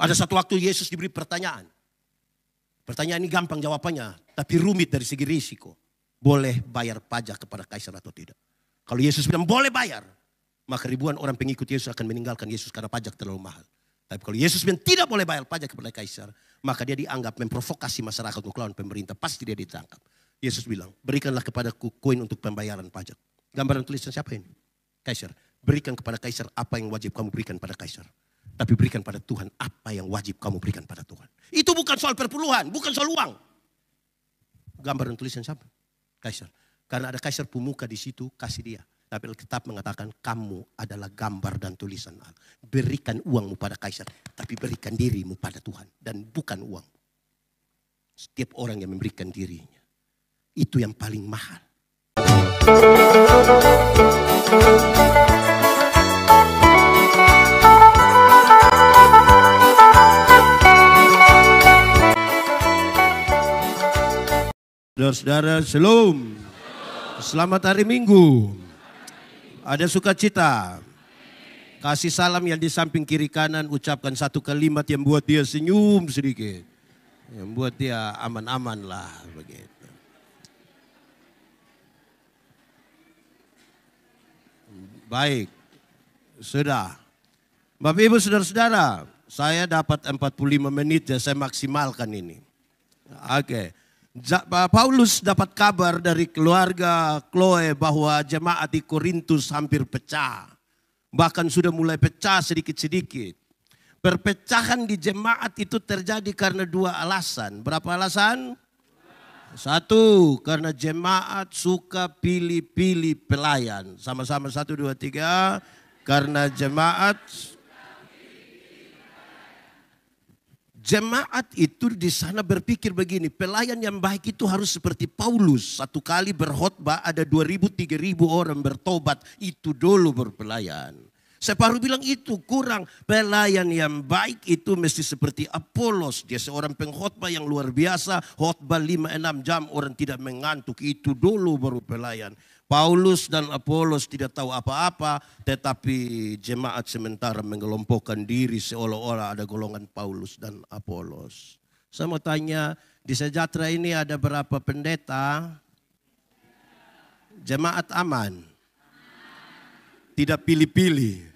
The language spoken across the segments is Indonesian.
Ada satu waktu Yesus diberi pertanyaan. Pertanyaan ini gampang jawabannya, tapi rumit dari segi risiko. Boleh bayar pajak kepada kaisar atau tidak? Kalau Yesus bilang boleh bayar, maka ribuan orang pengikut Yesus akan meninggalkan Yesus karena pajak terlalu mahal. Tapi kalau Yesus bilang tidak boleh bayar pajak kepada kaisar, maka dia dianggap memprovokasi masyarakat untuk lawan pemerintah. Pasti dia ditangkap. Yesus bilang, berikanlah kepadaku koin untuk pembayaran pajak. Gambaran tulisan siapa ini? Kaisar. Berikan kepada kaisar apa yang wajib kamu berikan pada kaisar. Tapi berikan pada Tuhan apa yang wajib kamu berikan pada Tuhan. Itu bukan soal perpuluhan, bukan soal uang. Gambaran tulisan siapa? Kaisar. Karena ada kaisar pemuka di situ, kasih dia. Tapi Alkitab mengatakan kamu adalah gambar dan tulisan Allah. Berikan uangmu pada kaisar, tapi berikan dirimu pada Tuhan. Dan bukan uang. Setiap orang yang memberikan dirinya, itu yang paling mahal. Saudara-saudara, shalom. Selamat hari Minggu. Ada sukacita. Kasih salam yang di samping kiri kanan, ucapkan satu kalimat yang buat dia senyum sedikit. Yang buat dia aman-aman lah begitu. Baik. Sudah. Bapak Ibu saudara-saudara, saya dapat 45 menit ya, saya maksimalkan ini. Oke. Paulus dapat kabar dari keluarga Chloe bahwa jemaat di Korintus hampir pecah. Bahkan sudah mulai pecah sedikit-sedikit. Perpecahan di jemaat itu terjadi karena dua alasan. Berapa alasan? Satu, karena jemaat suka pilih-pilih pelayan. Sama-sama 1, 2, 3. Karena Jemaat itu di sana berpikir begini, pelayan yang baik itu harus seperti Paulus. Satu kali berkhotbah ada 2.000-3.000 orang bertobat, itu dulu berpelayan. Separuh bilang itu kurang, pelayan yang baik itu mesti seperti Apolos. Dia seorang pengkhotbah yang luar biasa, khotbah 5-6 jam orang tidak mengantuk, itu dulu baru pelayan. Paulus dan Apolos tidak tahu apa-apa, tetapi jemaat sementara mengelompokkan diri seolah-olah ada golongan Paulus dan Apolos. Saya mau tanya, di Sejahtera ini ada berapa pendeta? Jemaat aman? Tidak pilih-pilih?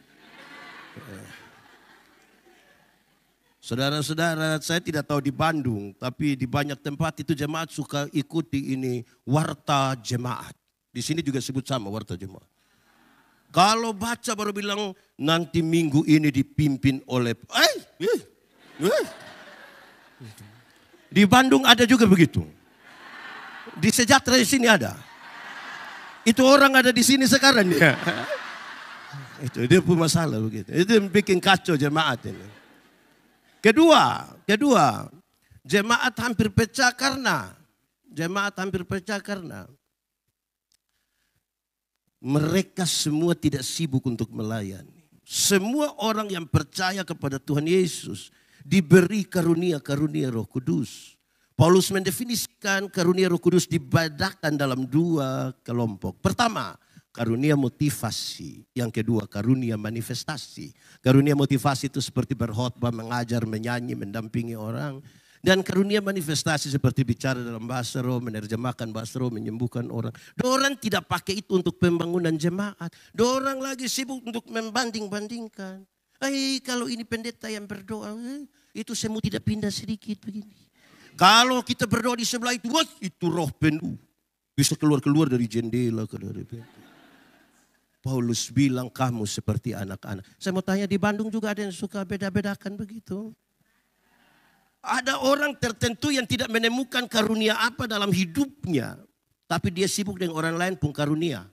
Saudara-saudara, saya tidak tahu di Bandung, tapi di banyak tempat itu jemaat suka ikuti ini warta jemaat. Di sini juga sebut sama warta jemaat. Kalau baca baru bilang nanti minggu ini dipimpin oleh di Bandung ada juga begitu. Di Sejahtera di sini ada. Itu orang ada di sini sekarang ya. Itu dia pun masalah begitu. Itu yang bikin kacau jemaat ini. Kedua, jemaat hampir pecah karena mereka semua tidak sibuk untuk melayani. Semua orang yang percaya kepada Tuhan Yesus diberi karunia-karunia Roh Kudus. Paulus mendefinisikan karunia Roh Kudus dibedakan dalam dua kelompok. Pertama, karunia motivasi. Yang kedua, karunia manifestasi. Karunia motivasi itu seperti berkhotbah, mengajar, menyanyi, mendampingi orang. Dan karunia manifestasi seperti bicara dalam bahasa roh, menerjemahkan bahasa roh, menyembuhkan orang. Dorang tidak pakai itu untuk pembangunan jemaat. Dorang lagi sibuk untuk membanding-bandingkan. Kalau ini pendeta yang berdoa, itu semua tidak pindah sedikit begini. Kalau kita berdoa di sebelah itu, itu roh penuh. Bisa keluar-keluar dari jendela. Paulus bilang kamu seperti anak-anak. Saya mau tanya, di Bandung juga ada yang suka beda-bedakan begitu. Ada orang tertentu yang tidak menemukan karunia apa dalam hidupnya. Tapi dia sibuk dengan orang lain pun karunia.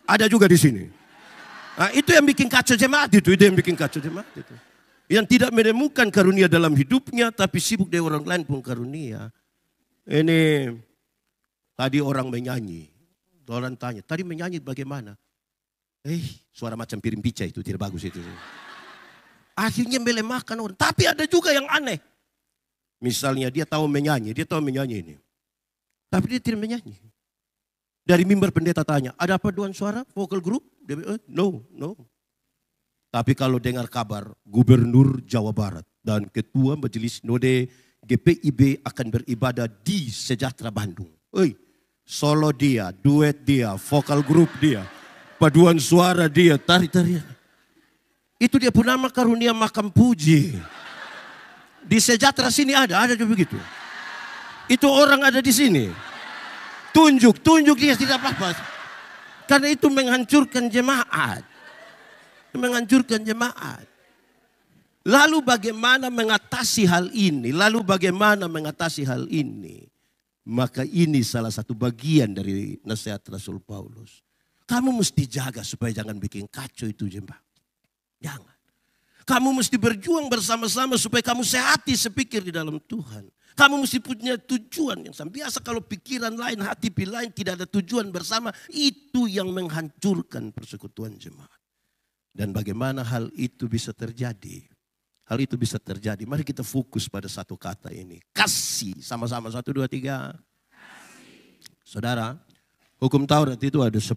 Ada juga di sini. Nah, itu yang bikin kacau jemaat itu. Yang tidak menemukan karunia dalam hidupnya tapi sibuk dengan orang lain pun karunia. Ini tadi orang menyanyi. Orang tanya, tadi menyanyi bagaimana? Suara macam piring pica itu, tidak bagus itu. Akhirnya melemahkan orang. Tapi ada juga yang aneh. Misalnya dia tahu menyanyi ini. Tapi dia tidak menyanyi. Dari mimbar pendeta tanya, ada paduan suara, vokal group? Dia bilang, no. Tapi kalau dengar kabar Gubernur Jawa Barat dan Ketua Majelis Sinode GPIB akan beribadah di Sejahtera Bandung. Solo dia, duet dia, vokal grup dia, paduan suara dia, tari-tarian. Itu dia pun nama karunia makam puji. Di Sejahtera sini ada juga begitu. Itu orang ada di sini. Tunjuk dia tidak apa-apa. Karena itu menghancurkan jemaat. Menghancurkan jemaat. Lalu bagaimana mengatasi hal ini? Maka ini salah satu bagian dari nasihat Rasul Paulus. Kamu mesti jaga supaya jangan bikin kacau itu jemaat. Jangan. Kamu mesti berjuang bersama-sama supaya kamu sehati sepikir di dalam Tuhan. Kamu mesti punya tujuan yang sama. Biasa kalau pikiran lain, hati lain tidak ada tujuan bersama. Itu yang menghancurkan persekutuan jemaat. Dan bagaimana hal itu bisa terjadi? Hal itu bisa terjadi. Mari kita fokus pada satu kata ini. Kasih. Sama-sama 1, 2, 3. Kasih. Saudara, hukum Taurat itu ada 10.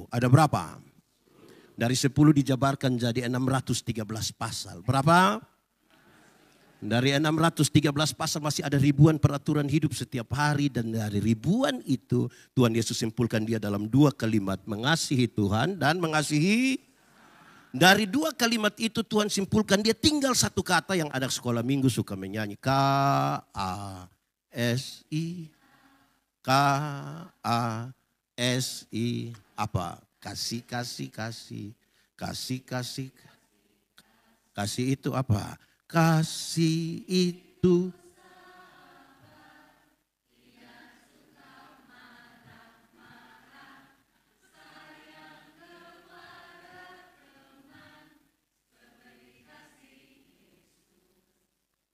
Ada berapa? Dari 10 dijabarkan jadi 613 pasal. Berapa? Dari 613 pasal masih ada ribuan peraturan hidup setiap hari. Dan dari ribuan itu Tuhan Yesus simpulkan dia dalam 2 kalimat. Mengasihi Tuhan dan mengasihi. Dari 2 kalimat itu Tuhan simpulkan dia tinggal satu kata yang ada sekolah minggu suka menyanyi. K-A-S-I. K-A-S-I. Apa? Kasih. Kasih itu apa? Kasih itu.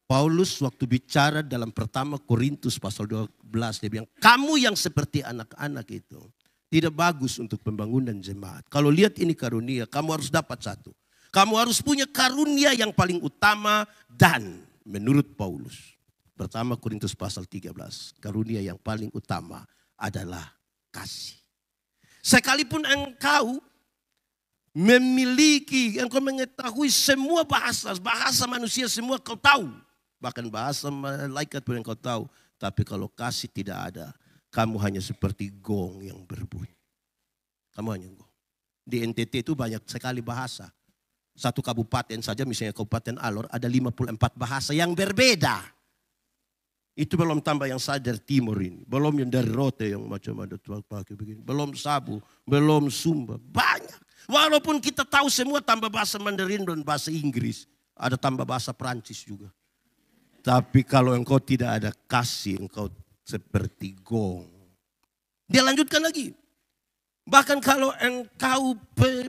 Paulus waktu bicara dalam pertama Korintus pasal 12 dia bilang, kamu yang seperti anak-anak itu tidak bagus untuk pembangunan jemaat. Kalau lihat ini karunia, kamu harus dapat satu. Kamu harus punya karunia yang paling utama dan menurut Paulus. Pertama Korintus pasal 13, karunia yang paling utama adalah kasih. Sekalipun engkau memiliki, engkau mengetahui semua bahasa manusia semua kau tahu. Bahkan bahasa malaikat pun engkau tahu. Tapi kalau kasih tidak ada, kamu hanya seperti gong yang berbunyi. Kamu hanya gong. Di NTT itu banyak sekali bahasa. Satu kabupaten saja, misalnya Kabupaten Alor, ada 54 bahasa yang berbeda. Itu belum tambah yang sadar timur ini. Belum yang dari Rote yang macam ada pakai begini. Belum Sabu, belum Sumba. Banyak. Walaupun kita tahu semua tambah bahasa Mandarin dan bahasa Inggris. Ada tambah bahasa Perancis juga. Tapi kalau engkau tidak ada kasih, engkau seperti gong. Dia lanjutkan lagi. Bahkan kalau engkau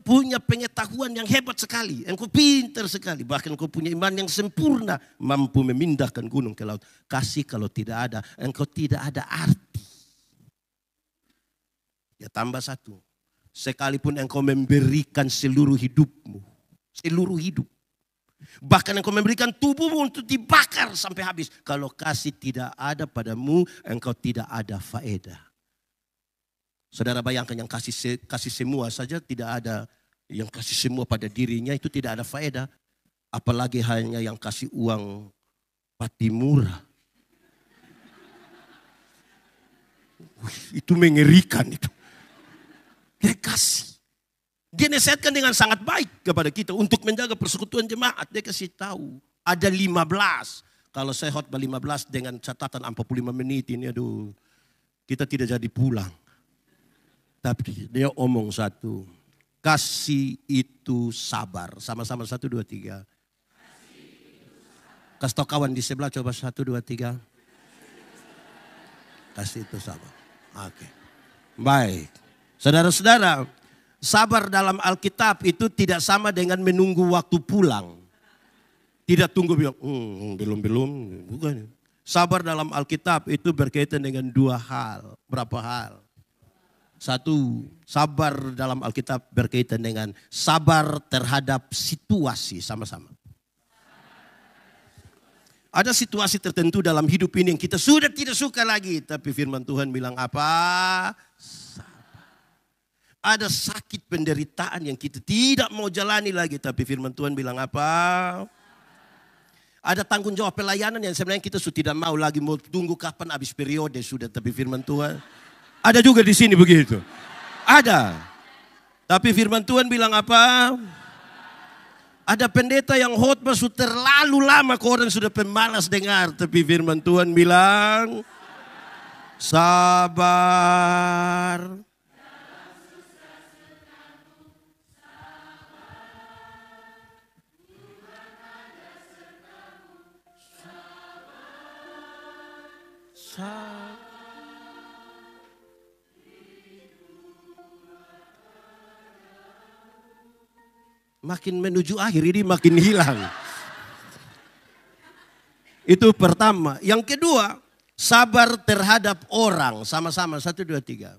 punya pengetahuan yang hebat sekali. Engkau pintar sekali. Bahkan engkau punya iman yang sempurna. Mampu memindahkan gunung ke laut. Kasih kalau tidak ada, engkau tidak ada arti. Ya tambah satu. Sekalipun engkau memberikan seluruh hidupmu. Seluruh hidup. Bahkan engkau memberikan tubuhmu untuk dibakar sampai habis. Kalau kasih tidak ada padamu, engkau tidak ada faedah. Saudara bayangkan yang kasih semua saja tidak ada. Yang kasih semua pada dirinya itu tidak ada faedah. Apalagi hanya yang kasih uang pati murah. Itu mengerikan itu. Dia kasih. Dia nasihatkan dengan sangat baik kepada kita untuk menjaga persekutuan jemaat. Dia kasih tahu ada 15. Kalau saya khotbah 15 dengan catatan 45 menit ini aduh. Kita tidak jadi pulang. Tapi dia omong satu. Kasih itu sabar. Sama-sama 1, 2, 3. Kasih tahu kawan di sebelah coba 1, 2, 3. Kasih itu sabar. Oke. Baik. Saudara-saudara. Sabar dalam Alkitab itu tidak sama dengan menunggu waktu pulang. Tidak tunggu bilang, belum. Bukan. Sabar dalam Alkitab itu berkaitan dengan 2 hal. Berapa hal? 1, sabar dalam Alkitab berkaitan dengan sabar terhadap situasi sama-sama. Ada situasi tertentu dalam hidup ini yang kita sudah tidak suka lagi. Tapi firman Tuhan bilang apa? Ada sakit penderitaan yang kita tidak mau jalani lagi. Tapi firman Tuhan bilang apa? Ada tanggung jawab pelayanan yang sebenarnya kita sudah tidak mau lagi. Mau tunggu kapan habis periode sudah. Tapi firman Tuhan. Ada juga di sini begitu. Ada. Tapi firman Tuhan bilang apa? Ada pendeta yang khotbah sudah terlalu lama, orang sudah pemalas dengar. Tapi firman Tuhan bilang, sabar. Makin menuju akhir ini makin hilang. Itu pertama. Yang kedua, sabar terhadap orang. Sama-sama, 1, 2, 3.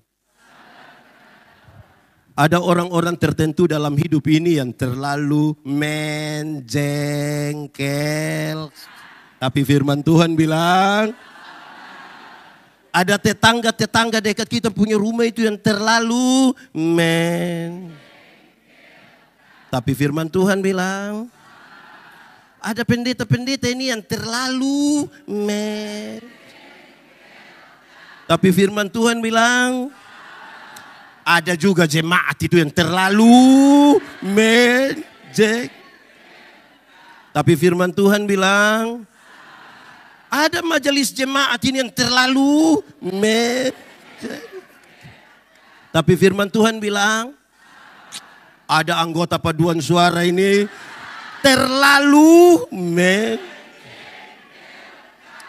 Ada orang-orang tertentu dalam hidup ini yang terlalu menjengkel. Tapi firman Tuhan bilang, ada tetangga-tetangga dekat kita punya rumah itu yang terlalu Tapi firman Tuhan bilang, ada pendeta-pendeta ini yang terlalu Tapi firman Tuhan bilang, ada juga jemaat itu yang terlalu Tapi firman Tuhan bilang, ada majelis jemaat ini yang terlalu Tapi firman Tuhan bilang, ada anggota paduan suara ini terlalu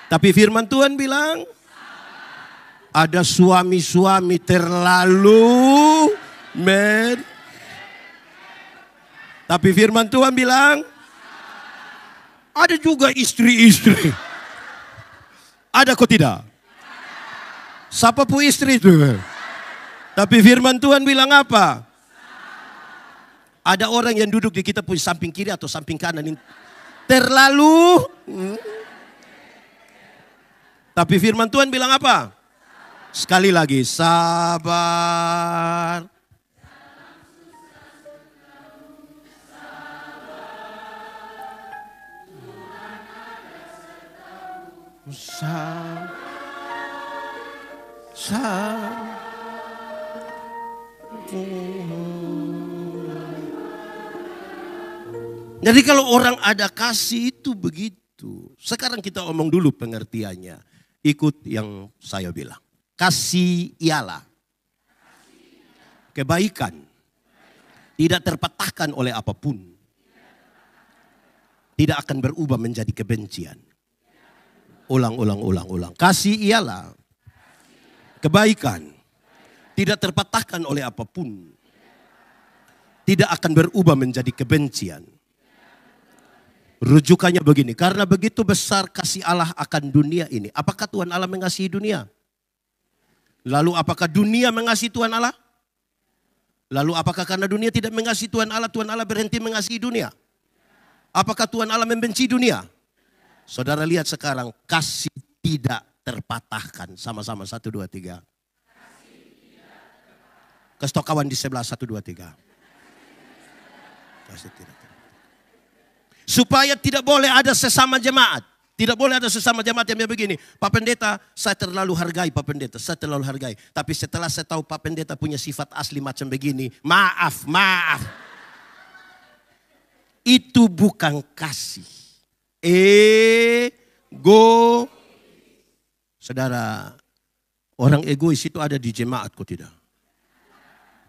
Tapi firman Tuhan bilang, ada suami-suami terlalu Tapi firman Tuhan bilang, ada juga istri-istri. Ada kok tidak? Siapa pun istri itu? Tapi firman Tuhan bilang apa? Ada orang yang duduk di kita punya samping kiri atau samping kanan ini terlalu. Tapi firman Tuhan bilang apa? Sekali lagi, sabar. Jadi kalau orang ada kasih itu begitu. Sekarang kita omong dulu pengertiannya. Ikut yang saya bilang. Kasih ialah kebaikan. Tidak terpatahkan oleh apapun. Tidak akan berubah menjadi kebencian. Ulang. Kasih ialah kebaikan. Tidak terpatahkan oleh apapun. Tidak akan berubah menjadi kebencian. Rujukannya begini, karena begitu besar kasih Allah akan dunia ini. Apakah Tuhan Allah mengasihi dunia? Lalu apakah dunia mengasihi Tuhan Allah? Lalu apakah karena dunia tidak mengasihi Tuhan Allah berhenti mengasihi dunia? Apakah Tuhan Allah membenci dunia? Saudara lihat sekarang, kasih tidak terpatahkan. Sama-sama, 1, 2, 3. Kasih tau kawan di sebelah, 1, 2, 3. Kasih tidak. Supaya tidak boleh ada sesama jemaat. Tidak boleh ada sesama jemaat yang begini. Pak Pendeta, saya terlalu hargai Pak Pendeta. Saya terlalu hargai. Tapi setelah saya tahu Pak Pendeta punya sifat asli macam begini. Maaf. Itu bukan kasih. Ego. Saudara, orang egois itu ada di jemaat kok tidak?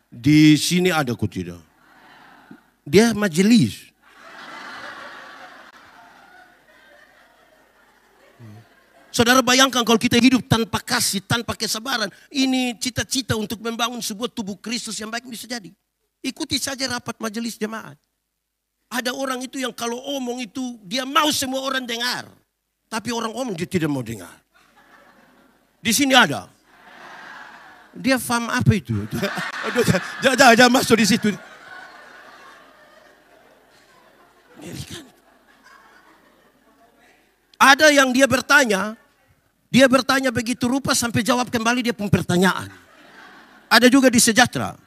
Di sini ada kok tidak? Dia majelis. Saudara bayangkan kalau kita hidup tanpa kasih, tanpa kesabaran. Ini cita-cita untuk membangun sebuah tubuh Kristus yang baik bisa jadi. Ikuti saja rapat majelis jemaat. Ada orang itu yang kalau omong itu dia mau semua orang dengar. Tapi orang omong dia tidak mau dengar. Di sini ada. Dia faham apa itu? Jangan masuk di situ. Ada yang dia bertanya begitu rupa sampai jawab kembali dia pun pertanyaan. Ada juga di Sejahtera.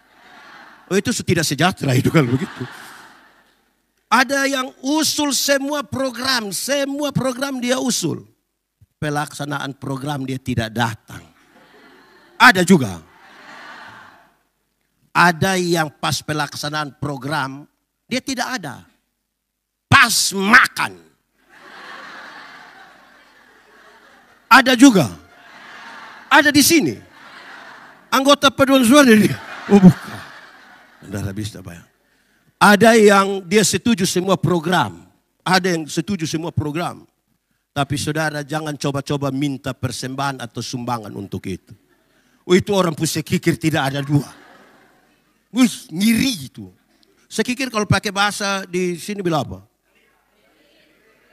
Oh itu tidak sejahtera itu kalau begitu. Ada yang usul semua program dia usul. Pelaksanaan program dia tidak datang. Ada juga. Ada yang pas pelaksanaan program dia tidak ada. Pas makan. Ada juga. Ada di sini. Anggota paduan suara dia. Oh bukan. Saudara bisa bayang. Ada yang dia setuju semua program. Ada yang setuju semua program. Tapi saudara jangan coba-coba minta persembahan atau sumbangan untuk itu. Oh itu orang pusat kikir tidak ada dua. Wih ngiri itu. Saya kikir kalau pakai bahasa di sini bilang apa?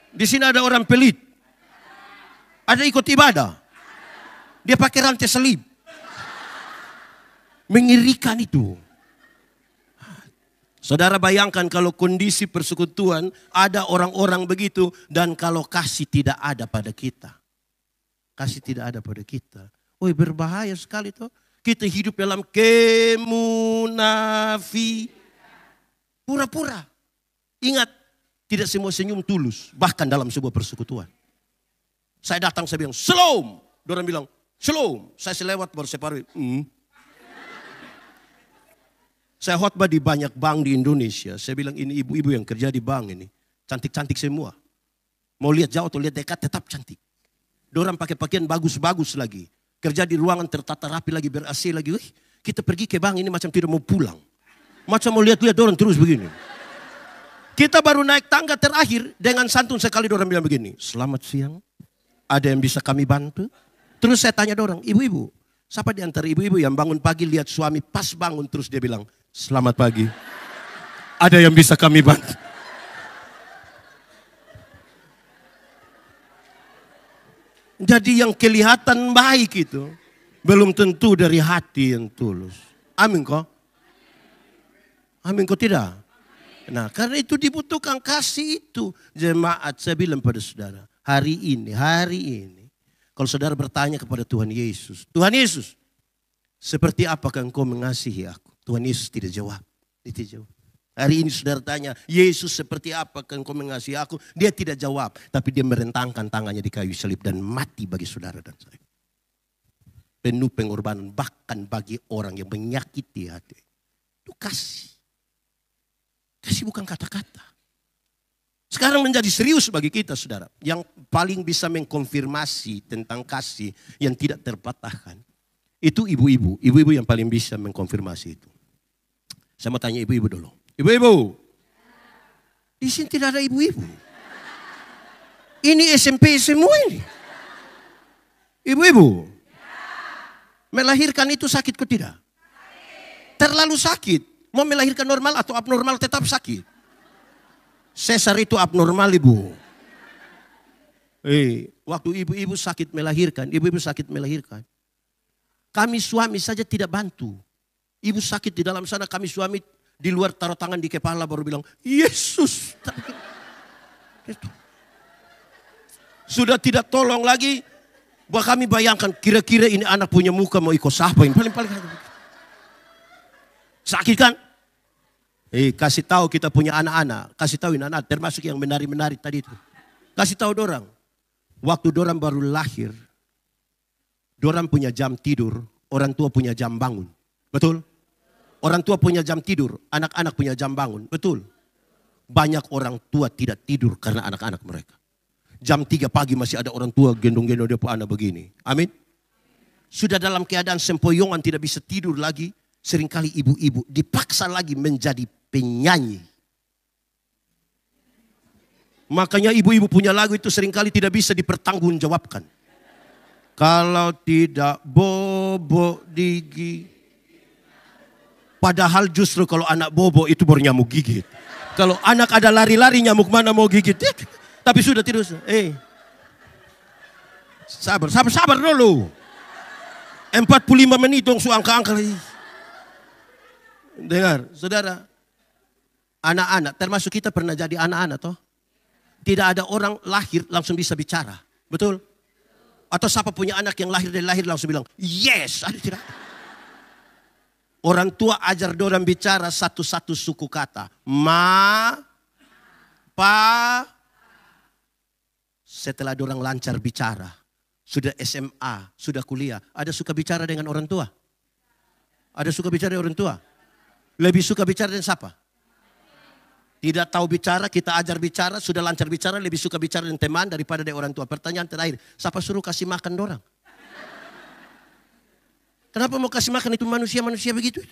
Di sini ada orang pelit. Ada ikut ibadah. Dia pakai rantai selip. Mengirikan itu. Saudara bayangkan kalau kondisi persekutuan ada orang-orang begitu dan kalau kasih tidak ada pada kita. Kasih tidak ada pada kita. Oh berbahaya sekali toh. Kita hidup dalam kemunafi. Pura-pura. Ingat, tidak semua senyum tulus. Bahkan dalam sebuah persekutuan. Saya datang, saya bilang, shalom. Orang bilang, shalom. Saya selewat baru saya paru. Saya khotbah di banyak bank di Indonesia. Saya bilang ini ibu-ibu yang kerja di bank ini. Cantik-cantik semua. Mau lihat jauh atau lihat dekat tetap cantik. Dorang pakai pakaian bagus-bagus lagi. Kerja di ruangan tertata rapi lagi, ber-AC lagi. Wih, kita pergi ke bank ini macam tidak mau pulang. Macam mau lihat-lihat dorang terus begini. Kita baru naik tangga terakhir dengan santun sekali dorang bilang begini. Selamat siang. Ada yang bisa kami bantu? Terus saya tanya dorang, ibu-ibu. Siapa di antara ibu-ibu yang bangun pagi lihat suami pas bangun terus dia bilang, selamat pagi. Ada yang bisa kami bantu? Jadi yang kelihatan baik itu belum tentu dari hati yang tulus. Amin kok? Amin kok tidak? Nah karena itu dibutuhkan kasih itu. Jemaat saya bilang pada saudara, hari ini. Kalau saudara bertanya kepada Tuhan Yesus. Tuhan Yesus, seperti apakah engkau mengasihi aku? Tuhan Yesus tidak jawab. Dia tidak jawab. Hari ini saudara tanya, Yesus seperti apakah engkau mengasihi aku? Dia tidak jawab. Tapi dia merentangkan tangannya di kayu salib dan mati bagi saudara dan saya. Penuh pengorbanan bahkan bagi orang yang menyakiti hati. Itu kasih. Kasih bukan kata-kata. Sekarang menjadi serius bagi kita saudara. Yang paling bisa mengkonfirmasi tentang kasih yang tidak terpatahkan. Itu ibu-ibu. Ibu-ibu yang paling bisa mengkonfirmasi itu. Saya mau tanya ibu-ibu dulu. Ibu-ibu. Di sini tidak ada ibu-ibu. Ini SMP semua ini. Ibu-ibu. Melahirkan itu sakit kok tidak? Terlalu sakit. Mau melahirkan normal atau abnormal tetap sakit. Sesar itu abnormal ibu. Waktu ibu-ibu sakit melahirkan. Kami suami saja tidak bantu. Ibu sakit di dalam sana, kami suami di luar taruh tangan di kepala baru bilang, Yesus. Sudah tidak tolong lagi. Bahwa kami bayangkan kira-kira ini anak punya muka mau ikut siapa ini. Paling-paling. Sakit kan? Kasih tahu kita punya anak-anak. Kasih tahu anak-anak termasuk yang menari-menari tadi itu. Kasih tahu dorang. Waktu dorang baru lahir. Dorang punya jam tidur. Orang tua punya jam bangun. Betul? Orang tua punya jam tidur. Anak-anak punya jam bangun. Betul? Banyak orang tua tidak tidur karena anak-anak mereka. Jam 3 pagi masih ada orang tua gendong-gendong dia punya anak begini. Amin? Sudah dalam keadaan sempoyongan tidak bisa tidur lagi. Seringkali ibu-ibu dipaksa lagi menjadi penyanyi. Makanya ibu-ibu punya lagu itu seringkali tidak bisa dipertanggungjawabkan. Kalau tidak bobo gigi. Padahal justru kalau anak bobo itu baru nyamuk gigit. Kalau anak ada lari-lari nyamuk mana mau gigit. Tapi sudah tidur. Sabar dulu. 45 menit dong su angka-angka lagi. Dengar, saudara. Anak-anak, termasuk kita pernah jadi anak-anak toh. Tidak ada orang lahir langsung bisa bicara. Betul? Atau siapa punya anak yang lahir dari lahir langsung bilang, yes. Ada tidak? Orang tua ajar dorang bicara satu-satu suku kata. Ma, pa. Setelah dorang lancar bicara, sudah SMA, sudah kuliah, ada suka bicara dengan orang tua? Ada suka bicara dengan orang tua? Lebih suka bicara dengan siapa? Tidak tahu bicara, kita ajar bicara, sudah lancar bicara, lebih suka bicara dengan teman daripada dengan orang tua. Pertanyaan terakhir, siapa suruh kasih makan dorang? Kenapa mau kasih makan itu manusia-manusia begitu?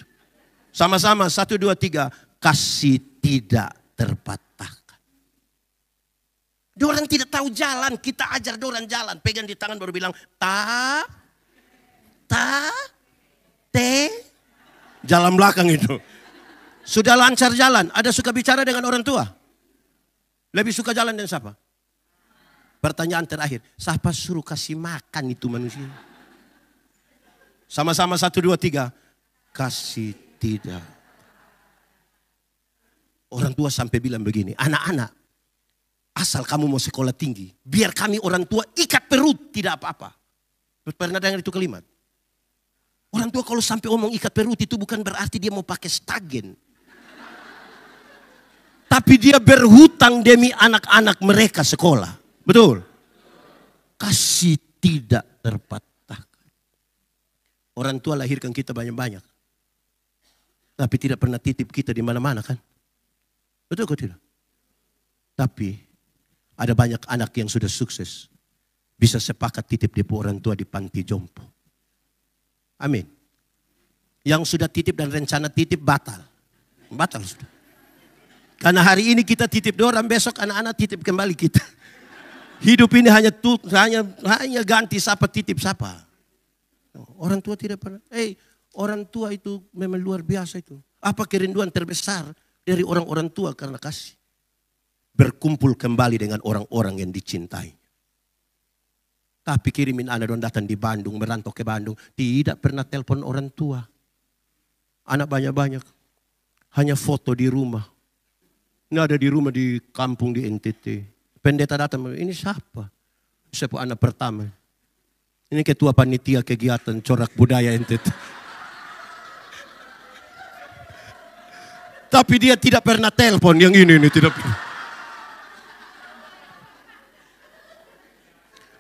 Sama-sama, 1, 2, 3. Kasih tidak terpatahkan. Dorang tidak tahu jalan, kita ajar dorang jalan. Pegang di tangan baru bilang, te. Jalan belakang itu. Sudah lancar jalan, ada suka bicara dengan orang tua? Lebih suka jalan dengan siapa? Pertanyaan terakhir, siapa suruh kasih makan itu manusia? Sama-sama 1, 2, 3. Kasih tidak. Orang tua sampai bilang begini, anak-anak, asal kamu mau sekolah tinggi, biar kami orang tua ikat perut, tidak apa-apa. Pernah dengar itu kalimat? Orang tua kalau sampai omong ikat perut itu bukan berarti dia mau pakai stagen. Tapi dia berhutang demi anak-anak mereka sekolah. Betul? Kasih tidak terpatahkan. Orang tua lahirkan kita banyak-banyak. Tapi tidak pernah titip kita di mana-mana kan? Betul kok tidak? Tapi ada banyak anak yang sudah sukses. Bisa sepakat titip di orang tua di panti jompo. Amin. Yang sudah titip dan rencana titip batal. Batal sudah. Karena hari ini kita titip orang, besok anak-anak titip kembali kita. Hidup ini hanya ganti siapa titip siapa. Orang tua tidak pernah. Orang tua itu memang luar biasa itu. Apa kerinduan terbesar dari orang-orang tua karena kasih? Berkumpul kembali dengan orang-orang yang dicintai. Tapi kirimin anak don datang di Bandung, merantau ke Bandung. Tidak pernah telepon orang tua. Anak banyak-banyak. Hanya foto di rumah. Ini ada di rumah di kampung di NTT. Pendeta datang, ini siapa? Siapa anak pertama? Ini ketua panitia kegiatan corak budaya NTT. Tapi dia tidak pernah telepon yang ini tidak pernah.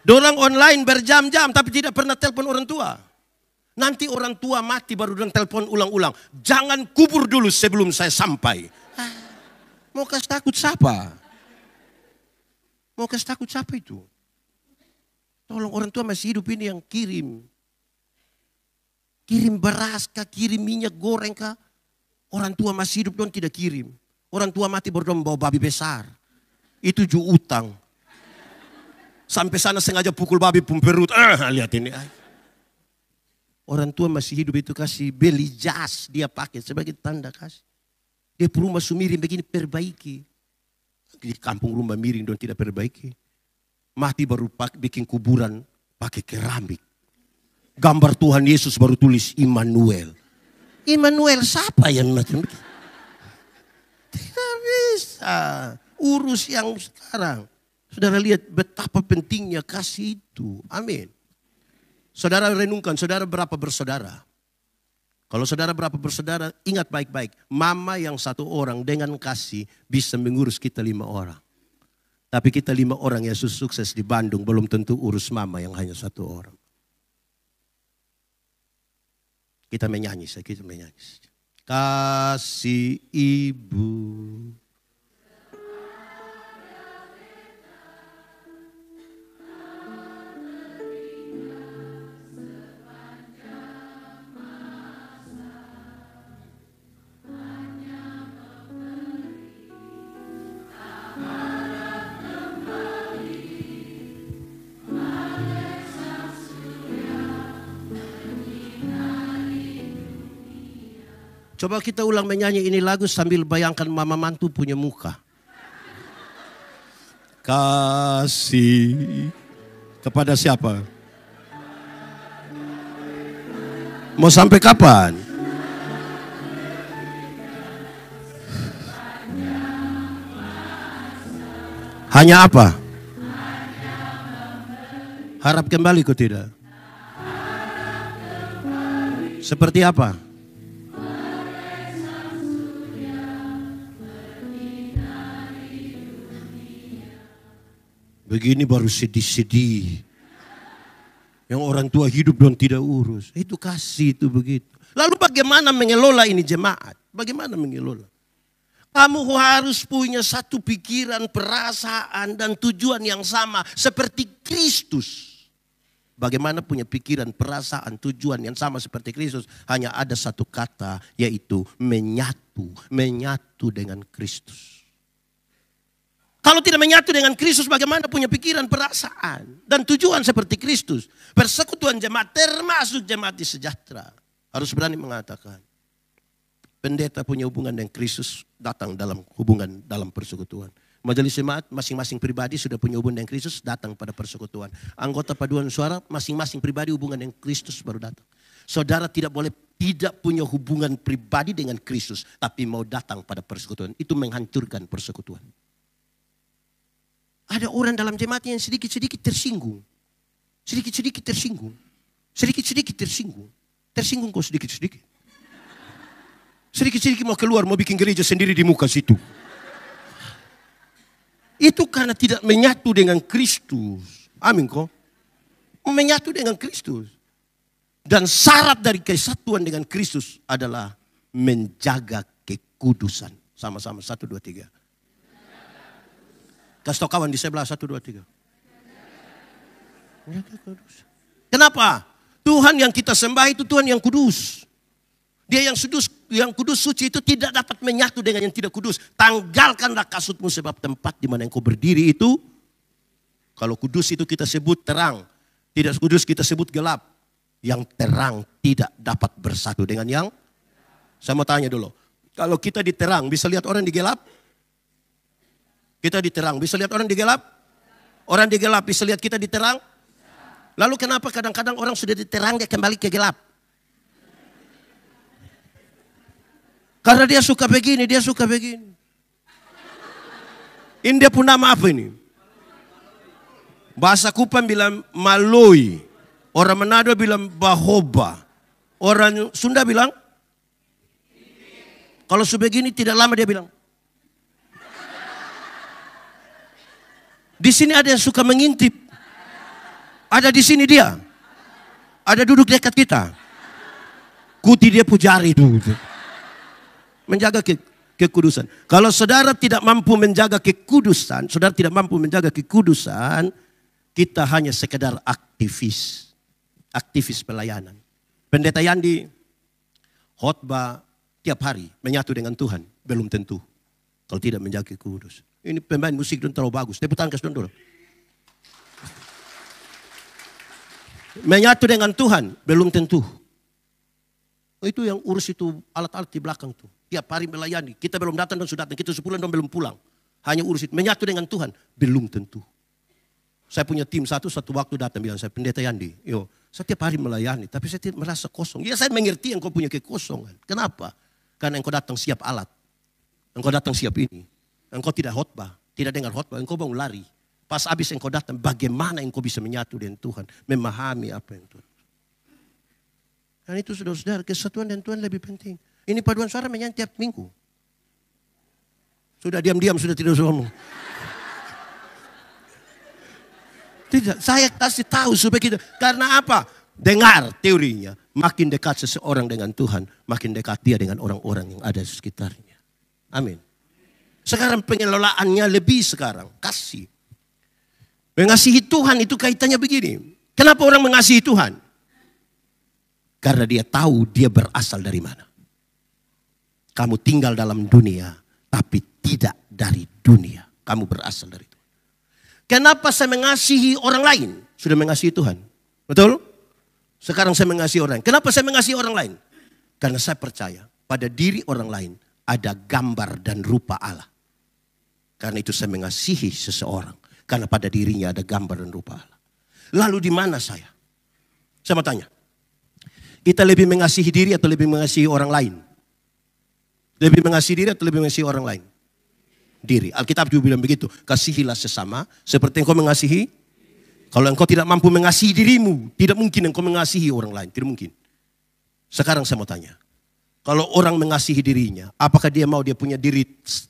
Dorang online berjam-jam tapi tidak pernah telepon orang tua. Nanti orang tua mati baru dorang telepon ulang-ulang. Jangan kubur dulu sebelum saya sampai. Mau kasih takut siapa? Mau kasih takut siapa itu? Tolong orang tua masih hidup ini yang kirim. Kirim beras kah, kirim minyak goreng kah. Orang tua masih hidup don tidak kirim. Orang tua mati baru don bawa babi besar. Itu juga utang. Sampai sana sengaja pukul babi pun perut. Lihat ini. Orang tua masih hidup itu kasih beli jas dia pakai sebagai tanda kasih. Dia rumah sumiring begini perbaiki. Di kampung rumah miring don tidak perbaiki. Mati baru bikin kuburan pakai keramik. Gambar Tuhan Yesus baru tulis Immanuel. Immanuel siapa yang macam itu? Tidak bisa. Urus yang sekarang. Saudara lihat betapa pentingnya kasih itu. Amin. Saudara renungkan, saudara berapa bersaudara? Kalau saudara berapa bersaudara, ingat baik-baik. Mama yang 1 orang dengan kasih bisa mengurus kita 5 orang. Tapi kita 5 orang yang sukses di Bandung belum tentu urus mama yang hanya 1 orang. Kita menyanyi, kita menyanyi. Kasih ibu. Coba kita ulang menyanyi ini lagu sambil bayangkan mama mantu punya muka. Kasih kepada siapa? Mau sampai kapan? Hanya apa? Harap kembali kok tidak? Seperti apa? Begini baru sedih-sedih. Yang orang tua hidup dan tidak urus. Itu kasih itu begitu. Lalu bagaimana mengelola ini jemaat? Bagaimana mengelola? Kamu harus punya satu pikiran, perasaan dan tujuan yang sama seperti Kristus. Bagaimana punya pikiran, perasaan, tujuan yang sama seperti Kristus? Hanya ada satu kata, yaitu menyatu. Menyatu dengan Kristus. Kalau tidak menyatu dengan Kristus, bagaimana punya pikiran, perasaan, dan tujuan seperti Kristus? Persekutuan jemaat, termasuk jemaat di sejahtera, harus berani mengatakan, pendeta punya hubungan dengan Kristus, datang dalam hubungan dalam persekutuan. Majelis jemaat, masing-masing pribadi sudah punya hubungan dengan Kristus, datang pada persekutuan. Anggota paduan suara, masing-masing pribadi hubungan dengan Kristus, baru datang. Saudara tidak boleh tidak punya hubungan pribadi dengan Kristus, tapi mau datang pada persekutuan. Itu menghancurkan persekutuan. Ada orang dalam jemaat yang sedikit-sedikit tersinggung. Sedikit-sedikit tersinggung. Sedikit-sedikit tersinggung. Tersinggung kok sedikit-sedikit. Sedikit-sedikit mau keluar, mau bikin gereja sendiri di muka situ. Itu karena tidak menyatu dengan Kristus. Amin kok. Menyatu dengan Kristus. Dan syarat dari kesatuan dengan Kristus adalah menjaga kekudusan. Sama-sama, 1, 2, 3. Kasih tau kawan di sebelah, 1, 2, 3. Kenapa? Tuhan yang kita sembah itu Tuhan yang kudus. Dia yang kudus suci itu tidak dapat menyatu dengan yang tidak kudus. Tanggalkanlah kasutmu sebab tempat di mana engkau berdiri itu. Kalau kudus itu kita sebut terang. Tidak kudus kita sebut gelap. Yang terang tidak dapat bersatu dengan yang. Saya mau tanya dulu. Kalau kita di terang bisa lihat orang di gelap? Kita di terang, bisa lihat orang di gelap? Orang di gelap bisa lihat kita di terang? Lalu kenapa kadang-kadang orang sudah di terang dia kembali ke gelap? Karena dia suka begini, dia suka begini. Ini dia pun nama apa ini? Bahasa Kupang bilang maloi. Orang Manado bilang bahoba. Orang Sunda bilang? Kalau sebegini tidak lama dia bilang. Di sini ada yang suka mengintip. Ada di sini dia. Ada duduk dekat kita. Kuti dia pujari itu. Menjaga kekudusan. Kalau saudara tidak mampu menjaga kekudusan, saudara tidak mampu menjaga kekudusan, kita hanya sekedar aktivis. Aktivis pelayanan. Pendeta Yandi khotbah tiap hari menyatu dengan Tuhan. Belum tentu. Kalau tidak menjaga kekudusan. Ini pemain musik dan terlalu bagus. Tepuk tangan kasih dulu. Menyatu dengan Tuhan belum tentu. Itu yang urus itu alat-alat di belakang tuh. Tiap hari melayani. Kita belum datang dan sudah datang. Kita 10 dan belum pulang. Hanya urus itu. Menyatu dengan Tuhan belum tentu. Saya punya tim satu waktu datang bilang saya pendeta Yandi. Yo, saya tiap hari melayani. Tapi saya tidak merasa kosong. Ya saya mengerti engkau punya kekosongan. Kenapa? Karena engkau datang siap alat. Engkau datang siap ini. Engkau tidak khotbah, tidak dengar khotbah, engkau mau lari. Pas habis engkau datang, bagaimana engkau bisa menyatu dengan Tuhan, memahami apa yang Tuhan. Dan itu saudara-saudara, kesatuan dan Tuhan lebih penting. Ini paduan suara menyanyi tiap minggu. Sudah diam-diam, sudah tidak usah ngomong. Tidak, saya kasih tahu supaya kita. Karena apa? Dengar teorinya. Makin dekat seseorang dengan Tuhan, makin dekat dia dengan orang-orang yang ada di sekitarnya. Amin. Sekarang pengelolaannya lebih sekarang. Kasih. Mengasihi Tuhan itu kaitannya begini. Kenapa orang mengasihi Tuhan? Karena dia tahu dia berasal dari mana. Kamu tinggal dalam dunia, tapi tidak dari dunia. Kamu berasal dari Tuhan. Kenapa saya mengasihi orang lain? Sudah mengasihi Tuhan. Betul? Sekarang saya mengasihi orang lain. Kenapa saya mengasihi orang lain? Karena saya percaya pada diri orang lain ada gambar dan rupa Allah. Karena itu saya mengasihi seseorang. Karena pada dirinya ada gambar dan rupa Allah. Lalu di mana saya? Saya mau tanya. Kita lebih mengasihi diri atau lebih mengasihi orang lain? Lebih mengasihi diri atau lebih mengasihi orang lain? Diri. Alkitab juga bilang begitu. Kasihilah sesama seperti engkau mengasihi. Kalau engkau tidak mampu mengasihi dirimu, tidak mungkin engkau mengasihi orang lain. Tidak mungkin. Sekarang saya mau tanya. Kalau orang mengasihi dirinya, apakah dia mau dia punya diri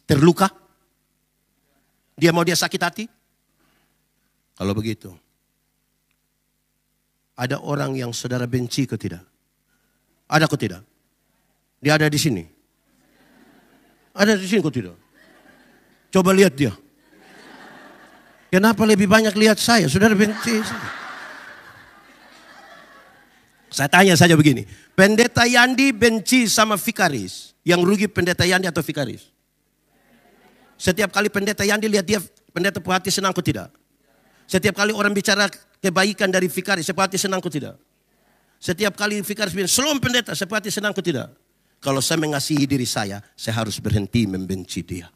terluka? Dia mau dia sakit hati? Kalau begitu, ada orang yang saudara benci ke tidak? Ada ke tidak? Dia ada di sini. Ada di sini kok tidak? Coba lihat dia. Kenapa lebih banyak lihat saya? Saudara benci saya. Saya tanya saja begini. Pendeta Yandi benci sama Vikaris. Yang rugi pendeta Yandi atau Vikaris? Setiap kali pendeta Yandi lihat dia, pendeta Puhati senang kok tidak? Setiap kali orang bicara kebaikan dari Vikaris, Sepati senang kok tidak? Setiap kali Vikaris bilang, "Shalom pendeta," Sepati senang kok tidak? Kalau saya mengasihi diri saya harus berhenti membenci dia.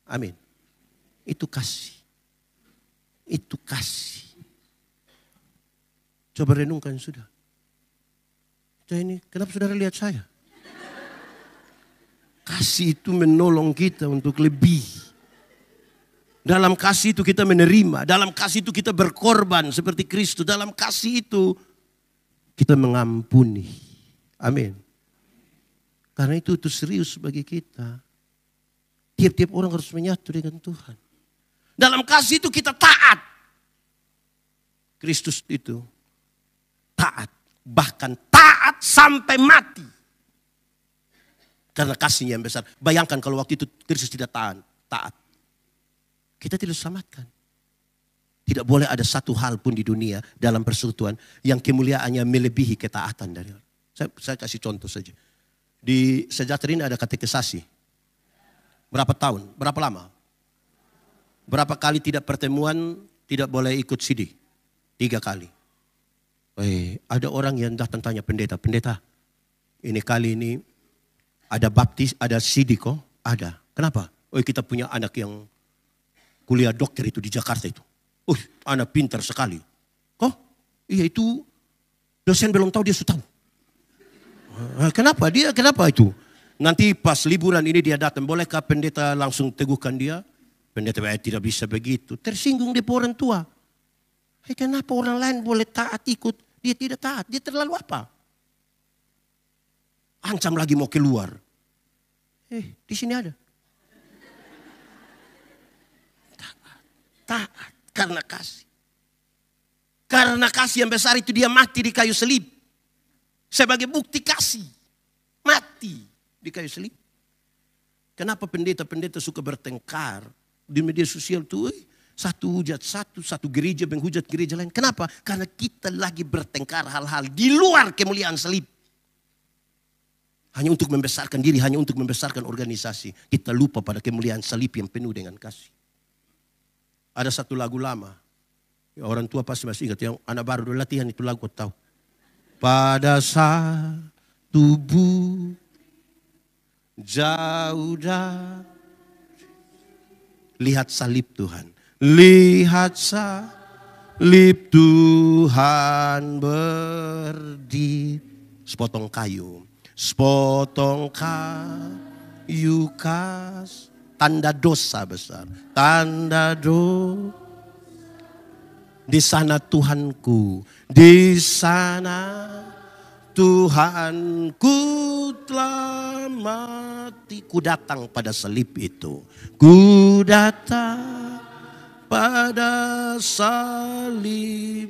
Amin. Itu kasih. Itu kasih. Coba renungkan sudah. Ini kenapa saudara lihat saya? Kasih itu menolong kita untuk lebih. Dalam kasih itu kita menerima. Dalam kasih itu kita berkorban seperti Kristus. Dalam kasih itu kita mengampuni. Amin. Karena itu serius bagi kita. Tiap-tiap orang harus menyatu dengan Tuhan. Dalam kasih itu kita taat. Kristus itu taat. Bahkan taat sampai mati. Karena kasihnya yang besar. Bayangkan kalau waktu itu Kristus tidak taat. Kita tidak diselamatkan. Tidak boleh ada satu hal pun di dunia dalam persekutuan yang kemuliaannya melebihi ketaatan dari orang. Saya kasih contoh saja. Di Sejahtera ini ada katekisasi. Berapa tahun? Berapa lama? Berapa kali tidak pertemuan, tidak boleh ikut CD? 3 kali. Ada orang yang datang tanya pendeta, ini kali ini ada baptis, ada CD kok? Ada. Kenapa? Kita punya anak yang kuliah dokter itu di Jakarta itu. Anak pintar sekali. Kok? Iya itu dosen belum tahu, dia sudah tahu. Kenapa? Kenapa itu? Nanti pas liburan ini dia datang, bolehkah pendeta langsung teguhkan dia? Pendeta tidak bisa begitu. Tersinggung dia orang tua. Kenapa orang lain boleh taat ikut, dia tidak taat? Dia terlalu apa? Ancam lagi mau keluar. Di sini ada. Taat karena kasih. Karena kasih yang besar itu dia mati di kayu salib. Sebagai bukti kasih. Mati di kayu salib. Kenapa pendeta-pendeta suka bertengkar di media sosial itu? Satu hujat satu gereja menghujat gereja lain. Kenapa? Karena kita lagi bertengkar hal-hal di luar kemuliaan salib. Hanya untuk membesarkan diri, hanya untuk membesarkan organisasi. Kita lupa pada kemuliaan salib yang penuh dengan kasih. Ada satu lagu lama. Orang tua pasti masih ingat. Yang anak baru dulu latihan itu lagu tahu. Pada saat tubuh jauh dari. Lihat salib Tuhan. Lihat salib Tuhan berdiri. Sepotong kayu. Sepotong kayu kas. Tanda dosa besar. Tanda dosa. Di sana Tuhanku. Di sana Tuhanku telah mati. Ku datang pada salib itu. Ku datang pada salib.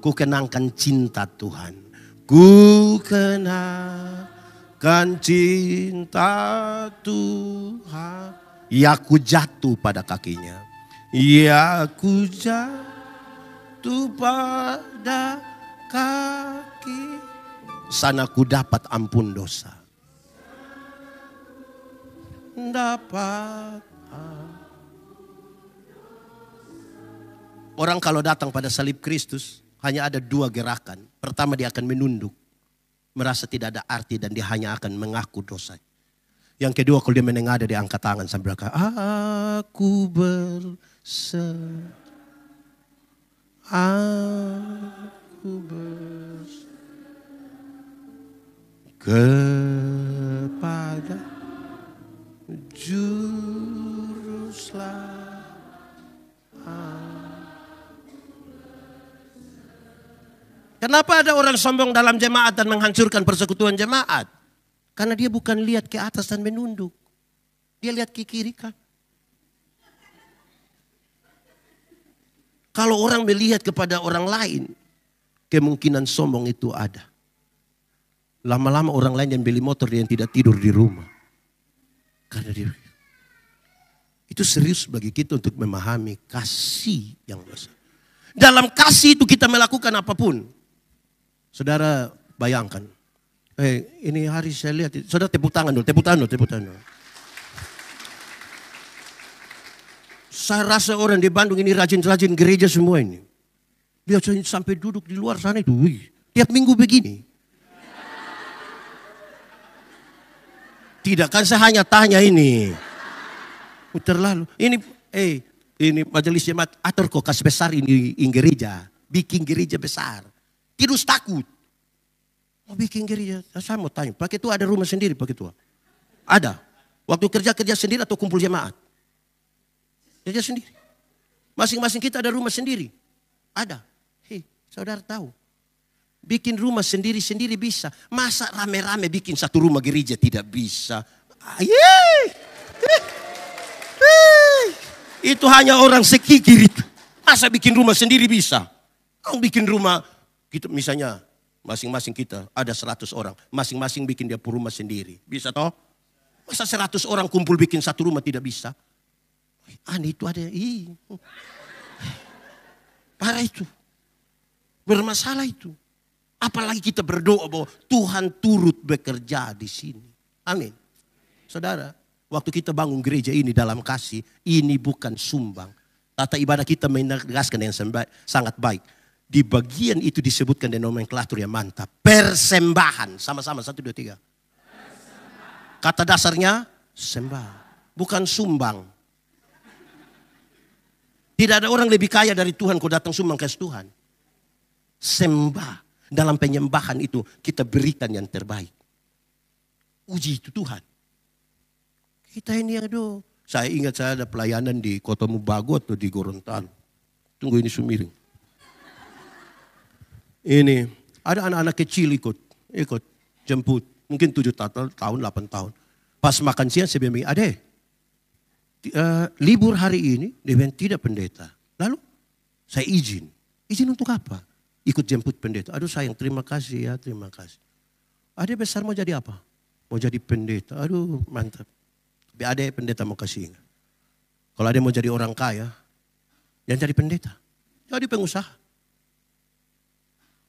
Ku kenangkan cinta Tuhan. Ku kenangkan cinta Tuhan. Ya ku jatuh pada kakinya. Ya ku jatuh pada kaki. Sana ku dapat ampun dosa. Dapat. Orang kalau datang pada salib Kristus hanya ada 2 gerakan. Pertama dia akan menunduk. Merasa tidak ada arti dan dia hanya akan mengaku dosa. Yang kedua kalau dia menengadah dia angkat tangan sambil berkata, aku kepada Juru Selamat. Kenapa ada orang sombong dalam jemaat dan menghancurkan persekutuan jemaat? Karena dia bukan lihat ke atas dan menunduk. Dia lihat ke kiri kan. Kalau orang melihat kepada orang lain, kemungkinan sombong itu ada. Lama-lama orang lain yang beli motor dia yang tidak tidur di rumah. Karena dia itu serius bagi kita untuk memahami kasih yang besar. Dalam kasih itu kita melakukan apapun. Saudara bayangkan. Ini hari saya lihat. Saudara tepuk tangan dulu, tepuk tangan dulu. Saya rasa orang di Bandung ini rajin-rajin gereja semua ini. Dia sampai duduk di luar sana itu. Tiap minggu begini. Tidak kan saya hanya tanya ini. Terlalu. Ini majelis jemaat atur kok kasih besar ini gereja. Bikin gereja besar. Tidak usah takut. Mau bikin gereja. Saya mau tanya. Pak Ketua ada rumah sendiri Pak Ketua? Ada. Waktu kerja sendiri atau kumpul jemaat? Kerja sendiri. Masing-masing kita ada rumah sendiri. Ada. Saudara tahu. Bikin rumah sendiri-sendiri bisa. Masa rame-rame bikin satu rumah gereja tidak bisa. Itu hanya orang sekikir itu. Masa bikin rumah sendiri bisa. Kau bikin rumah, kita misalnya masing-masing kita ada 100 orang. Masing-masing bikin dia rumah sendiri. Bisa toh? Masa 100 orang kumpul bikin satu rumah tidak bisa? Aneh itu ada. Parah itu. Bermasalah itu. Apalagi kita berdoa bahwa Tuhan turut bekerja di sini. Amin. Saudara, waktu kita bangun gereja ini dalam kasih, ini bukan sumbang. Tata ibadah kita menegaskan yang sangat baik. Di bagian itu disebutkan dengan nomenklatur yang mantap. Persembahan. Sama-sama, 1, 2, 3. Kata dasarnya, sembah. Bukan sumbang. Tidak ada orang lebih kaya dari Tuhan kau datang sumbang ke Tuhan. Sembah. Dalam penyembahan itu kita berikan yang terbaik. Uji itu Tuhan. Kita ini aduh. Saya ingat saya ada pelayanan di Kota Mubago atau di Gorontalo. Tunggu ini sumiring. Ini ada anak-anak kecil ikut jemput. Mungkin 7 tahun, 8 tahun. Pas makan siang saya bilang, adek. Libur hari ini, dia bilang tidak pendeta. Lalu saya izin. Izin untuk apa? Ikut jemput pendeta. Aduh sayang, terima kasih ya, terima kasih. Adek besar mau jadi apa? Mau jadi pendeta. Aduh mantap. Tapi adek pendeta mau kasih ingat. Kalau adek mau jadi orang kaya, jangan jadi pendeta. Jadi pengusaha.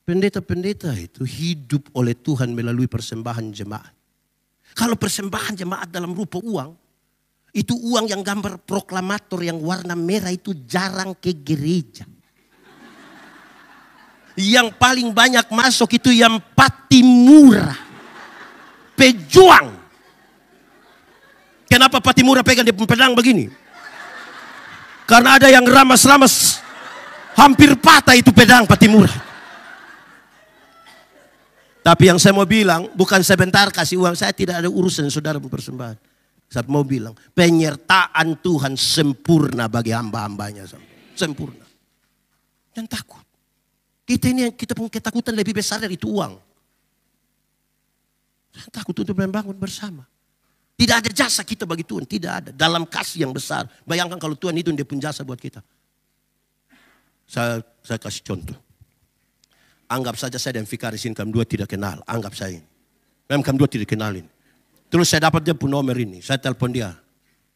Pendeta-pendeta itu hidup oleh Tuhan melalui persembahan jemaat. Kalau persembahan jemaat dalam rupa uang, itu uang yang gambar proklamator yang warna merah itu jarang ke gereja. Yang paling banyak masuk itu yang Patimura. Pejuang. Kenapa Patimura pegang dia pedang begini? Karena ada yang ramas-ramas. Hampir patah itu pedang Patimura. Tapi yang saya mau bilang, bukan sebentar kasih uang. Saya tidak ada urusan saudara persembahan. Saya mau bilang, penyertaan Tuhan sempurna bagi hamba-hambanya. Sempurna. Jangan takut. Kita punya ketakutan lebih besar dari itu uang. Jangan takut untuk membangun bersama. Tidak ada jasa kita bagi Tuhan. Tidak ada. Dalam kasih yang besar. Bayangkan kalau Tuhan itu dia pun jasa buat kita. Saya kasih contoh. Anggap saja saya dan Vikaris Income 2 tidak kenal. Anggap saya ini. Income 2 tidak kenalin. Terus saya dapat dia pun nomor ini. Saya telepon dia.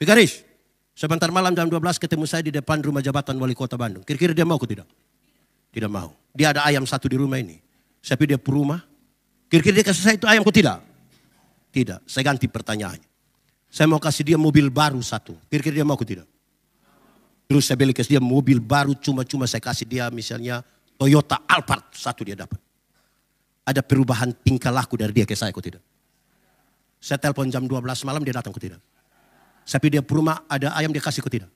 Vikaris, sebentar malam jam 12 ketemu saya di depan rumah jabatan wali kota Bandung. Kira-kira dia mau atau tidak? Tidak mau. Dia ada ayam 1 di rumah ini. Saya pergi dia ke rumah. Kira-kira dia kasih saya itu ayam kok tidak? Tidak. Saya ganti pertanyaannya. Saya mau kasih dia mobil baru 1. Kira-kira dia mau atau tidak? Terus saya beli kasih dia mobil baru cuma-cuma saya kasih dia misalnya Toyota Alphard 1 dia dapat. Ada perubahan tingkah laku dari dia ke saya kok tidak? Saya telepon jam 12 malam dia datang kok tidak? Saya pergi dia ke rumah ada ayam dia kasih kok tidak?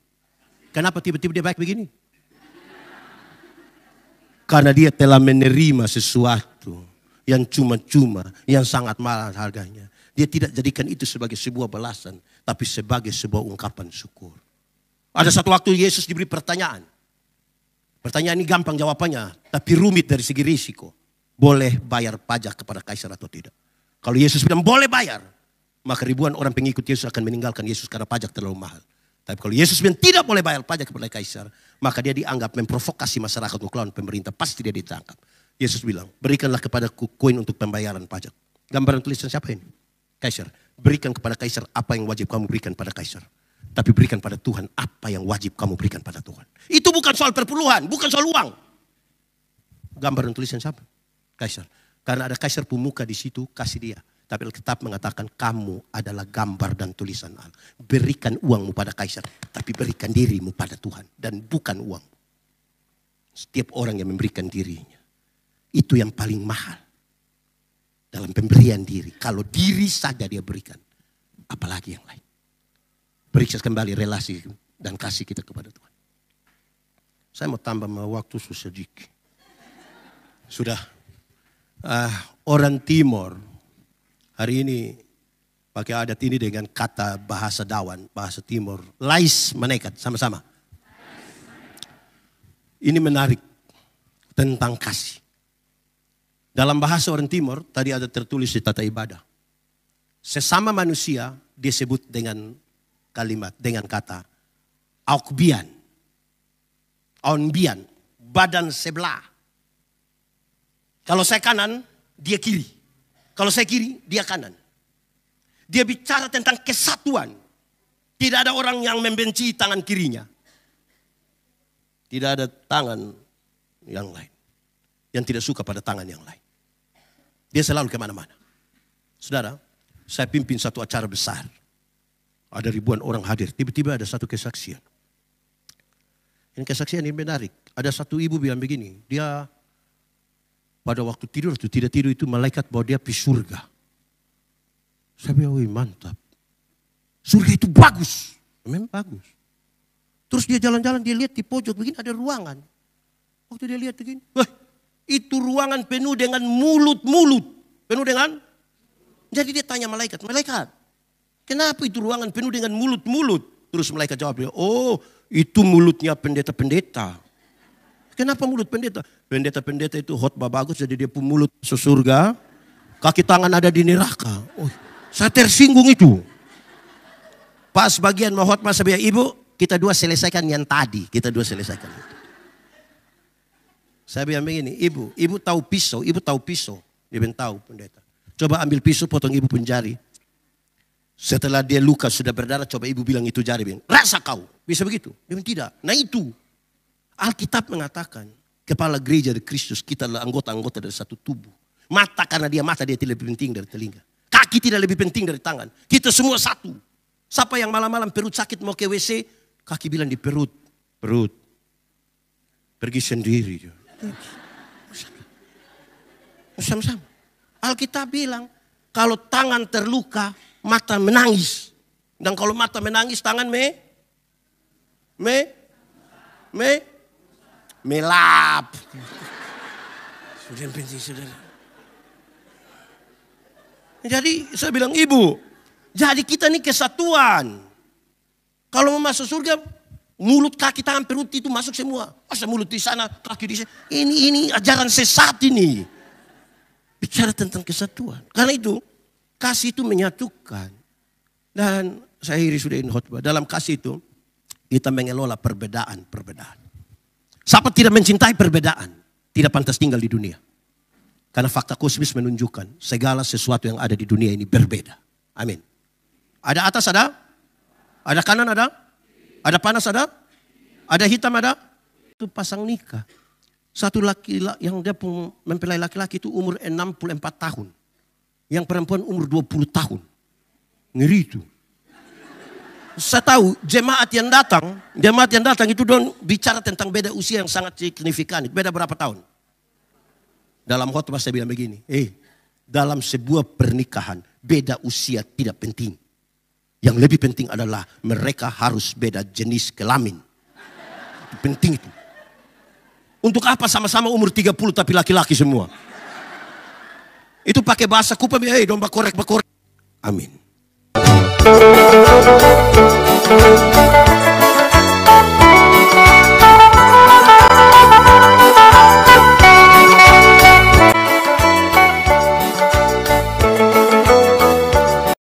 Kenapa tiba-tiba dia baik begini? Karena dia telah menerima sesuatu yang cuma-cuma, yang sangat mahal harganya. Dia tidak jadikan itu sebagai sebuah balasan, tapi sebagai sebuah ungkapan syukur. Ada satu waktu Yesus diberi pertanyaan. Pertanyaan ini gampang jawabannya, tapi rumit dari segi risiko. Boleh bayar pajak kepada kaisar atau tidak? Kalau Yesus bilang boleh bayar, maka ribuan orang pengikut Yesus akan meninggalkan Yesus karena pajak terlalu mahal. Tapi kalau Yesus bilang tidak boleh bayar pajak kepada kaisar, maka dia dianggap memprovokasi masyarakat untuk lawan pemerintah. Pasti dia ditangkap. Yesus bilang, berikanlah kepadaku koin untuk pembayaran pajak. Gambaran tulisan siapa ini? Kaisar. Berikan kepada kaisar apa yang wajib kamu berikan pada kaisar. Tapi berikan pada Tuhan apa yang wajib kamu berikan pada Tuhan. Itu bukan soal perpuluhan, bukan soal uang. Gambaran tulisan siapa? Kaisar. Karena ada kaisar pemuka di situ, kasih dia. Tapi Alkitab mengatakan kamu adalah gambar dan tulisan Allah. Berikan uangmu pada kaisar, tapi berikan dirimu pada Tuhan. Dan bukan uang. Setiap orang yang memberikan dirinya, itu yang paling mahal. Dalam pemberian diri. Kalau diri saja dia berikan, apalagi yang lain. Periksa kembali relasi dan kasih kita kepada Tuhan. Saya mau tambah waktu sedikit. Sudah. Orang Timur hari ini pakai adat ini dengan kata bahasa Dawan, bahasa Timur. Lais menekat, sama-sama. Ini menarik tentang kasih. Dalam bahasa orang Timur, tadi ada tertulis di tata ibadah. Sesama manusia disebut dengan kalimat, dengan kata aukbian, onbian, badan sebelah. Kalau saya kanan, dia kiri. Kalau saya kiri, dia kanan. Dia bicara tentang kesatuan. Tidak ada orang yang membenci tangan kirinya. Tidak ada tangan yang lain. Yang tidak suka pada tangan yang lain. Dia selalu kemana-mana. Saudara, saya pimpin satu acara besar. Ada ribuan orang hadir. Tiba-tiba ada satu kesaksian. Ini kesaksian yang menarik. Ada satu ibu bilang begini. Dia pada waktu tidur atau tidak tidur itu malaikat bawa dia pergi surga. Saya bilang, wih mantap. Surga itu bagus. Memang bagus. Terus dia jalan-jalan, dia lihat di pojok begini ada ruangan. Waktu dia lihat begini, wah itu ruangan penuh dengan mulut-mulut. Penuh dengan, jadi dia tanya malaikat, kenapa itu ruangan penuh dengan mulut-mulut? Terus malaikat jawab, oh itu mulutnya pendeta-pendeta. Kenapa mulut pendeta? Pendeta-pendeta itu khotbah bagus, jadi dia pun mulut surga, kaki tangan ada di neraka. Oh, saya tersinggung itu. Pas bagian mau khotbah saya bilang, ibu kita dua selesaikan yang tadi. Kita dua selesaikan. Saya bilang begini, ibu tahu pisau, Dia bilang tahu pendeta. Coba ambil pisau, potong ibu pun jari. Setelah dia luka sudah berdarah, coba ibu bilang itu jari. Bilang, rasa kau. Bisa begitu? Dia bilang tidak. Nah itu. Alkitab mengatakan, kepala gereja di Kristus, kita adalah anggota-anggota dari satu tubuh. Mata karena dia mata, dia tidak lebih penting dari telinga. Kaki tidak lebih penting dari tangan. Kita semua satu. Siapa yang malam-malam perut sakit mau ke WC, kaki bilang di perut. Pergi sendiri. Sama-sama. Alkitab bilang, kalau tangan terluka, mata menangis. Dan kalau mata menangis, tangan melap. Sudah penting saudara. Jadi saya bilang ibu, jadi kita ini kesatuan. Kalau mau masuk surga, mulut, kaki, tangan, perut itu masuk semua. Masa mulut di sana, kaki di sana. Ini ajaran sesat ini. Bicara tentang kesatuan. Karena itu, kasih itu menyatukan. Dan saya iri sudah khotbah. Dalam kasih itu, kita mengelola perbedaan. Siapa tidak mencintai perbedaan, tidak pantas tinggal di dunia. Karena fakta kosmis menunjukkan segala sesuatu yang ada di dunia ini berbeda. Amin. Ada atas ada? Ada kanan ada? Ada panas ada? Ada hitam ada? Itu pasang nikah. Satu laki-laki yang dia mempelai laki-laki itu umur 64 tahun. Yang perempuan umur 20 tahun. Ngeri itu. Saya tahu jemaat yang datang itu don bicara tentang beda usia yang sangat signifikan. Beda berapa tahun? Dalam khotbah saya bilang begini, dalam sebuah pernikahan beda usia tidak penting. Yang lebih penting adalah mereka harus beda jenis kelamin. Itu penting itu. Untuk apa sama-sama umur 30 tapi laki-laki semua? Itu pakai bahasa kupa, domba korek. Amin.